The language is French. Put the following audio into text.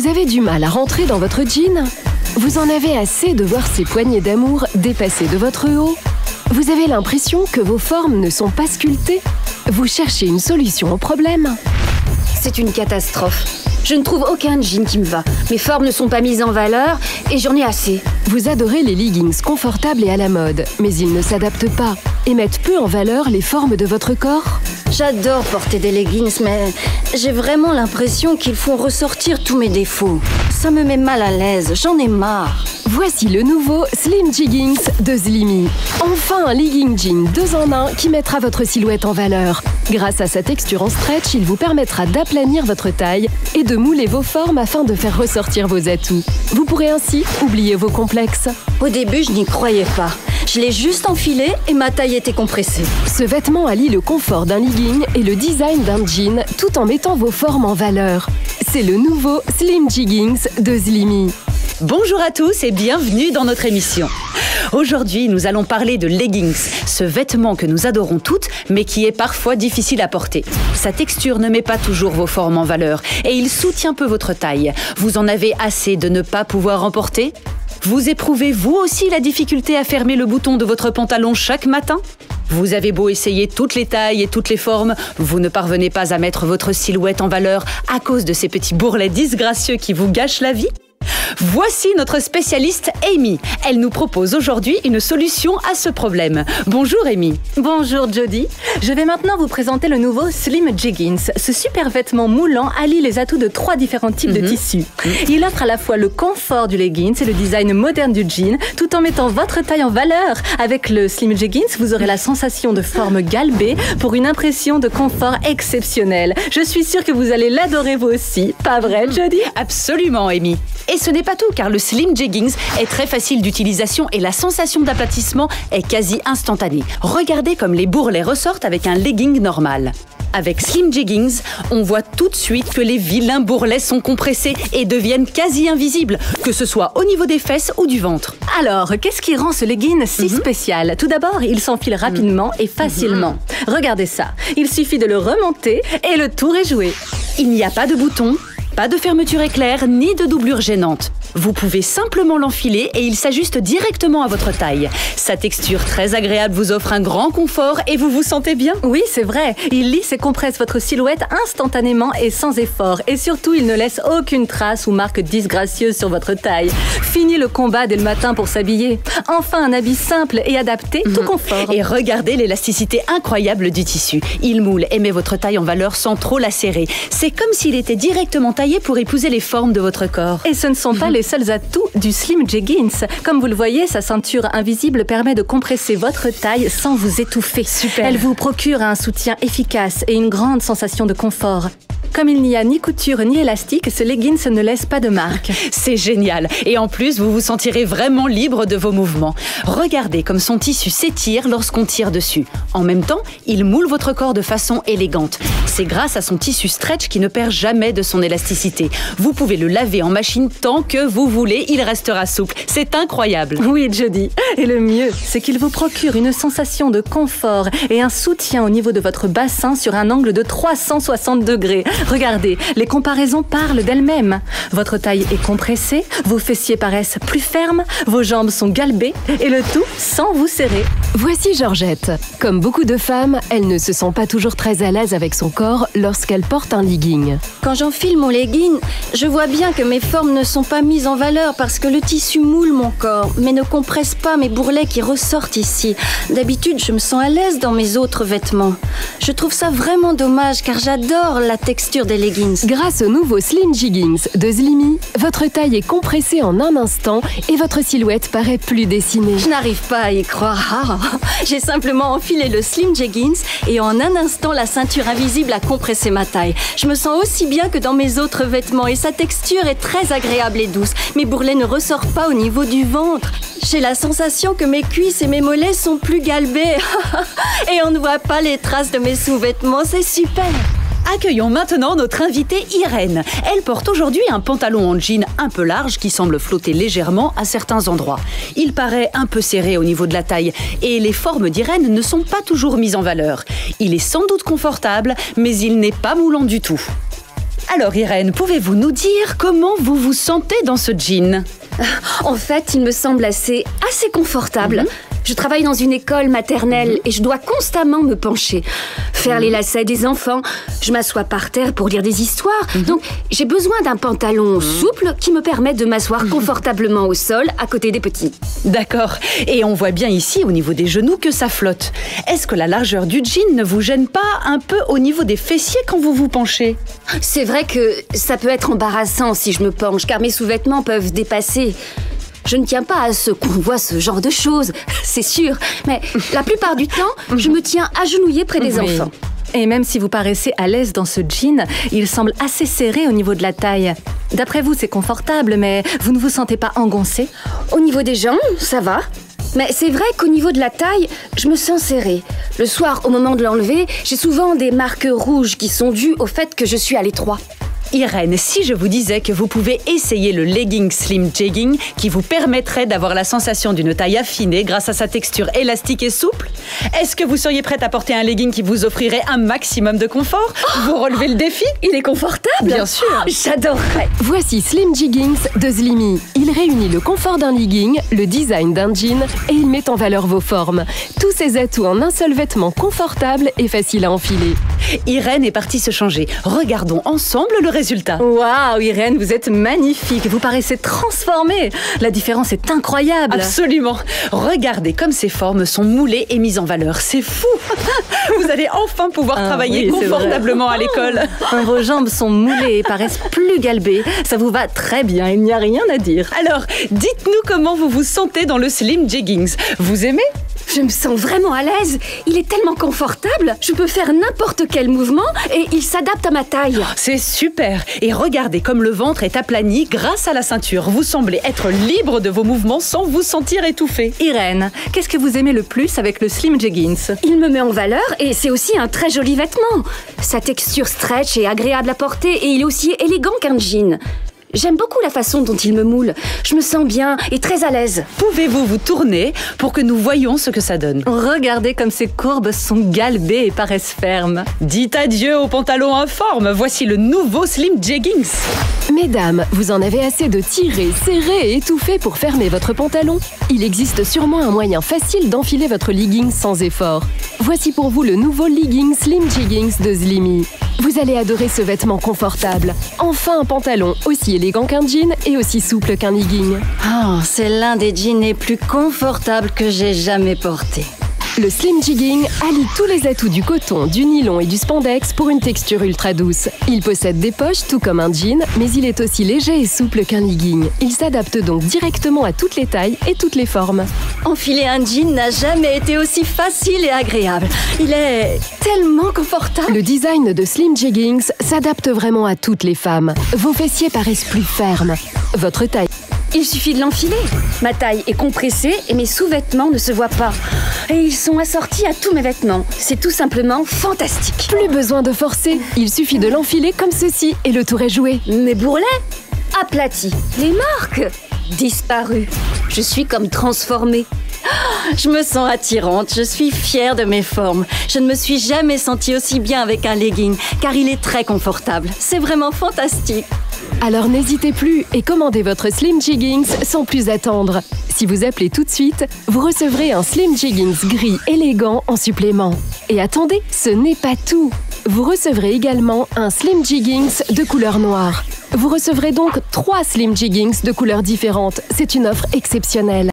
avez du mal à rentrer dans votre jean? Vous en avez assez de voir ces poignées d'amour dépasser de votre haut? Vous avez l'impression que vos formes ne sont pas sculptées? Vous cherchez une solution au problème? C'est une catastrophe. Je ne trouve aucun jean qui me va. Mes formes ne sont pas mises en valeur et j'en ai assez. Vous adorez les leggings confortables et à la mode, mais ils ne s'adaptent pas et mettent peu en valeur les formes de votre corps? J'adore porter des leggings, mais j'ai vraiment l'impression qu'ils font ressortir tous mes défauts. Ça me met mal à l'aise, j'en ai marre. Voici le nouveau Slim Jeggings de Slimy. Enfin un legging jean 2 en 1 qui mettra votre silhouette en valeur. Grâce à sa texture en stretch, il vous permettra d'aplanir votre taille et de mouler vos formes afin de faire ressortir vos atouts. Vous pourrez ainsi oublier vos complexes. Au début, je n'y croyais pas. Je l'ai juste enfilé et ma taille était compressée. Ce vêtement allie le confort d'un legging et le design d'un jean tout en mettant vos formes en valeur. C'est le nouveau Slim Jeggings de Slimy. Bonjour à tous et bienvenue dans notre émission. Aujourd'hui, nous allons parler de leggings, ce vêtement que nous adorons toutes, mais qui est parfois difficile à porter. Sa texture ne met pas toujours vos formes en valeur et il soutient peu votre taille. Vous en avez assez de ne pas pouvoir en porter? Vous éprouvez vous aussi la difficulté à fermer le bouton de votre pantalon chaque matin? Vous avez beau essayer toutes les tailles et toutes les formes, vous ne parvenez pas à mettre votre silhouette en valeur à cause de ces petits bourrelets disgracieux qui vous gâchent la vie? Voici notre spécialiste Amy. Elle nous propose aujourd'hui une solution à ce problème. Bonjour Amy. Bonjour Jody. Je vais maintenant vous présenter le nouveau Slim Jeggings. Ce super vêtement moulant allie les atouts de 3 différents types de tissus. Il offre à la fois le confort du leggings et le design moderne du jean, tout en mettant votre taille en valeur. Avec le Slim Jeggings, vous aurez la sensation de forme galbée pour une impression de confort exceptionnelle. Je suis sûre que vous allez l'adorer vous aussi. Pas vrai Jody? Absolument Amy. Et ce n'est pas tout, car le Slim Jeggings est très facile d'utilisation et la sensation d'aplatissement est quasi instantanée. Regardez comme les bourrelets ressortent avec un legging normal. Avec Slim Jeggings, on voit tout de suite que les vilains bourrelets sont compressés et deviennent quasi invisibles, que ce soit au niveau des fesses ou du ventre. Alors, qu'est-ce qui rend ce legging si spécial? Tout d'abord, il s'enfile rapidement et facilement. Regardez ça, il suffit de le remonter et le tour est joué. Il n'y a pas de bouton, pas de fermeture éclair, ni de doublure gênante. Vous pouvez simplement l'enfiler et il s'ajuste directement à votre taille. Sa texture très agréable vous offre un grand confort et vous vous sentez bien? Oui, c'est vrai. Il lisse et compresse votre silhouette instantanément et sans effort. Et surtout, il ne laisse aucune trace ou marque disgracieuse sur votre taille. Fini le combat dès le matin pour s'habiller. Enfin, un habit simple et adapté, tout confort. Et regardez l'élasticité incroyable du tissu. Il moule et met votre taille en valeur sans trop la serrer. C'est comme s'il était directement taillé pour épouser les formes de votre corps. Et ce ne sont pas les seuls atouts du Slim Jeggings. Comme vous le voyez, sa ceinture invisible permet de compresser votre taille sans vous étouffer. Super. Elle vous procure un soutien efficace et une grande sensation de confort. Comme il n'y a ni couture ni élastique, ce leggings ne laisse pas de marque. C'est génial. Et en plus, vous vous sentirez vraiment libre de vos mouvements. Regardez comme son tissu s'étire lorsqu'on tire dessus. En même temps, il moule votre corps de façon élégante. C'est grâce à son tissu stretch qui ne perd jamais de son élasticité. Vous pouvez le laver en machine tant que vous voulez, il restera souple. C'est incroyable. Oui, Jody. Et le mieux, c'est qu'il vous procure une sensation de confort et un soutien au niveau de votre bassin sur un angle de 360 degrés. Regardez, les comparaisons parlent d'elles-mêmes. Votre taille est compressée, vos fessiers paraissent plus fermes, vos jambes sont galbées et le tout sans vous serrer. Voici Georgette. Comme beaucoup de femmes, elle ne se sent pas toujours très à l'aise avec son corps lorsqu'elle porte un legging. Quand j'enfile mon legging, je vois bien que mes formes ne sont pas mises en valeur parce que le tissu moule mon corps, mais ne compresse pas mes bourrelets qui ressortent ici. D'habitude, je me sens à l'aise dans mes autres vêtements. Je trouve ça vraiment dommage car j'adore la texture des leggings. Grâce au nouveau Slim Jeggings de Slimy, votre taille est compressée en un instant et votre silhouette paraît plus dessinée. Je n'arrive pas à y croire. J'ai simplement enfilé le Slim Jeggings et en un instant, la ceinture invisible a compressé ma taille. Je me sens aussi bien que dans mes autres vêtements et sa texture est très agréable et douce. Mes bourrelets ne ressortent pas au niveau du ventre. J'ai la sensation que mes cuisses et mes mollets sont plus galbés. Et on ne voit pas les traces de mes sous-vêtements, c'est super. Accueillons maintenant notre invitée Irène. Elle porte aujourd'hui un pantalon en jean un peu large qui semble flotter légèrement à certains endroits. Il paraît un peu serré au niveau de la taille et les formes d'Irène ne sont pas toujours mises en valeur. Il est sans doute confortable, mais il n'est pas moulant du tout. Alors Irène, pouvez-vous nous dire comment vous vous sentez dans ce jean? En fait, il me semble assez confortable. Je travaille dans une école maternelle et je dois constamment me pencher, faire les lacets des enfants. Je m'assois par terre pour lire des histoires. Donc, j'ai besoin d'un pantalon souple qui me permet de m'asseoir confortablement au sol à côté des petits. D'accord. Et on voit bien ici, au niveau des genoux, que ça flotte. Est-ce que la largeur du jean ne vous gêne pas un peu au niveau des fessiers quand vous vous penchez? C'est vrai que ça peut être embarrassant si je me penche, car mes sous-vêtements peuvent dépasser. Je ne tiens pas à ce qu'on voit ce genre de choses, c'est sûr. Mais la plupart du temps, je me tiens agenouillée près des enfants. Et même si vous paraissez à l'aise dans ce jean, il semble assez serré au niveau de la taille. D'après vous, c'est confortable, mais vous ne vous sentez pas engoncé? Au niveau des jambes, ça va. Mais c'est vrai qu'au niveau de la taille, je me sens serrée. Le soir, au moment de l'enlever, j'ai souvent des marques rouges qui sont dues au fait que je suis à l'étroit. Irène, si je vous disais que vous pouvez essayer le legging Slim Jegging qui vous permettrait d'avoir la sensation d'une taille affinée grâce à sa texture élastique et souple, est-ce que vous seriez prête à porter un legging qui vous offrirait un maximum de confort? Vous relevez le défi? Il est confortable? Bien sûr. J'adorerais. Voici Slim Jeggings de Slimy. Il réunit le confort d'un legging, le design d'un jean et il met en valeur vos formes. Tous ces atouts en un seul vêtement confortable et facile à enfiler. Irène est partie se changer. Regardons ensemble le résultat. Waouh, Irène, vous êtes magnifique. Vous paraissez transformée. La différence est incroyable. Absolument. Regardez comme ces formes sont moulées et mises en valeur. C'est fou. Vous allez enfin pouvoir travailler confortablement à l'école. Vos jambes sont moulées et paraissent plus galbées. Ça vous va très bien, il n'y a rien à dire. Alors, dites-nous comment vous vous sentez dans le Slim Jeggings. Vous aimez? Je me sens vraiment à l'aise. Il est tellement confortable. Je peux faire n'importe quel mouvement et il s'adapte à ma taille. C'est super. Et regardez comme le ventre est aplani grâce à la ceinture. Vous semblez être libre de vos mouvements sans vous sentir étouffé. Irène, qu'est-ce que vous aimez le plus avec le Slim Jeggings? Il me met en valeur et c'est aussi un très joli vêtement. Sa texture stretch est agréable à porter et il est aussi élégant qu'un jean. J'aime beaucoup la façon dont il me moule. Je me sens bien et très à l'aise. Pouvez-vous vous tourner pour que nous voyions ce que ça donne? Regardez comme ces courbes sont galbées et paraissent fermes. Dites adieu aux pantalons informes. Voici le nouveau Slim Jeggings. Mesdames, vous en avez assez de tirer, serrer et étouffer pour fermer votre pantalon? Il existe sûrement un moyen facile d'enfiler votre legging sans effort. Voici pour vous le nouveau legging Slim Jeggings de Slimy. Vous allez adorer ce vêtement confortable. Enfin un pantalon aussi élégant qu'un jean et aussi souple qu'un legging. Oh, c'est l'un des jeans les plus confortables que j'ai jamais portés. Le Slim Jegging allie tous les atouts du coton, du nylon et du spandex pour une texture ultra douce. Il possède des poches tout comme un jean, mais il est aussi léger et souple qu'un legging. Il s'adapte donc directement à toutes les tailles et toutes les formes. Enfiler un jean n'a jamais été aussi facile et agréable. Il est tellement confortable. Le design de Slim Jeggings s'adapte vraiment à toutes les femmes. Vos fessiers paraissent plus fermes. Votre taille. Il suffit de l'enfiler. Ma taille est compressée et mes sous-vêtements ne se voient pas. Et ils sont assortis à tous mes vêtements. C'est tout simplement fantastique. Plus besoin de forcer. Il suffit de l'enfiler comme ceci et le tour est joué. Mes bourrelets aplatis. Les marques disparues. Je suis comme transformée. Je me sens attirante, je suis fière de mes formes. Je ne me suis jamais sentie aussi bien avec un legging, car il est très confortable. C'est vraiment fantastique. Alors n'hésitez plus et commandez votre Slim Jeggings sans plus attendre. Si vous appelez tout de suite, vous recevrez un Slim Jeggings gris élégant en supplément. Et attendez, ce n'est pas tout. Vous recevrez également un Slim Jeggings de couleur noire. Vous recevrez donc 3 Slim Jeggings de couleurs différentes. C'est une offre exceptionnelle.